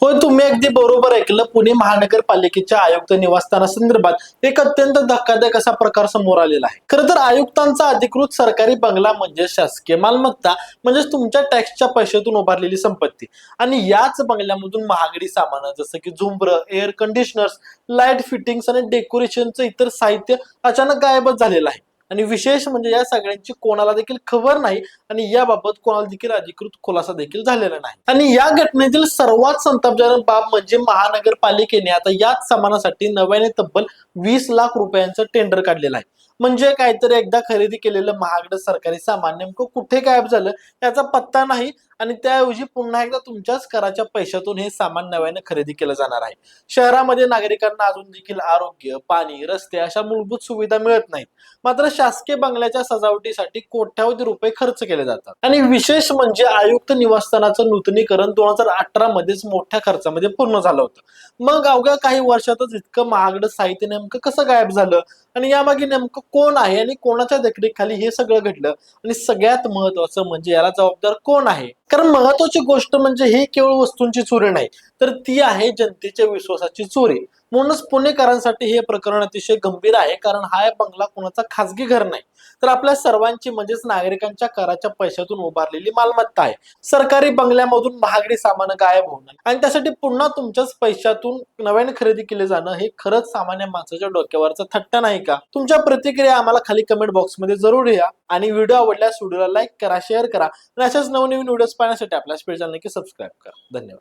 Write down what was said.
होय, तुम्ही अगदी बरोबर ऐकलं. पुणे महानगरपालिकेच्या आयुक्त निवासस्थानासंदर्भात एक अत्यंत धक्कादायक असा प्रकार समोर आलेला आहे. खरं तर आयुक्तांचा अधिकृत सरकारी बंगला म्हणजे शासकीय मालमत्ता, म्हणजेच तुमच्या टॅक्सच्या पैशातून उभारलेली संपत्ती. आणि याच बंगल्यामधून महागडी सामानं जसं की झुंबर, एअर कंडिशनर्स, लाईट फिटिंग्स आणि डेकोरेशनचं इतर साहित्य अचानक गायबच झालेलं आहे. आणि विशेष म्हणजे या सगळ्यांची कोणाला देखील खबर नाही आणि याबाबत कोणाला देखील अधिकृत खुलासा देखील झालेला नाही. आणि या घटनेतील सर्वात संतापजनक बाब म्हणजे महानगरपालिकेने आता याच सामानासाठी नव्याने तब्बल 20 लाख रुपयांचं टेंडर काढलेलं आहे. म्हणजे काहीतरी एकदा खरेदी केलेलं महागडं सरकारी सामान नेमकं कुठे गायब झालं याचा पत्ता नाही आणि त्याऐवजी पुन्हा एकदा तुमच्याच कराच्या पैशातून हे सामान नव्याने खरेदी केलं जाणार आहे. शहरामध्ये नागरिकांना अजून देखील आरोग्य, पाणी, रस्ते अशा मूलभूत सुविधा मिळत नाहीत. मात्र शासकीय बंगल्याच्या सजावटीसाठी कोट्यावधी रुपये खर्च केले जातात. आणि विशेष म्हणजे आयुक्त निवासस्थानाचं नूतनीकरण 2018 मध्येच मोठ्या खर्चामध्ये पूर्ण झालं होतं. मग अवघ्या काही वर्षातच इतकं महागडं साहित्य नेमकं कसं गायब झालं आणि यामागे नेमकं कोण आहे आणि कोणाच्या देखरेखीखाली हे सगळं घडलं आणि सगळ्यात महत्वाचं म्हणजे याला जबाबदार कोण आहे? कारण महत्वाची गोष्ट म्हणजे ही केवळ वस्तूंची चोरी नाही, तर ती आहे जनतेच्या विश्वासाची चोरी. म्हणूनच पुणेकरांसाठी हे प्रकरण अतिशय गंभीर आहे, कारण हा बंगला कोणाचा खासगी घर नाही, तर आपल्या सर्वांची म्हणजेच नागरिकांच्या कराच्या पैशातून उभारलेली मालमत्ता आहे. सरकारी बंगल्यामधून महागडी सामानं गायब होणं आणि त्यासाठी पुन्हा तुमच्याच पैशातून नव्याने खरेदी केले जाणं हे खरंच सामान्य माणसाच्या डोक्यावरचा थट्टा नाही का? तुमच्या प्रतिक्रिया आम्हाला खाली कमेंट बॉक्समध्ये जरूर लिहा आणि व्हिडिओ आवडल्यास व्हिडिओला लाईक करा, शेअर करा आणि अशाच नवनवीन व्हिडिओज पाहण्यासाठी आपल्या स्पेस चॅनल नक्की सबस्क्राईब करा. धन्यवाद.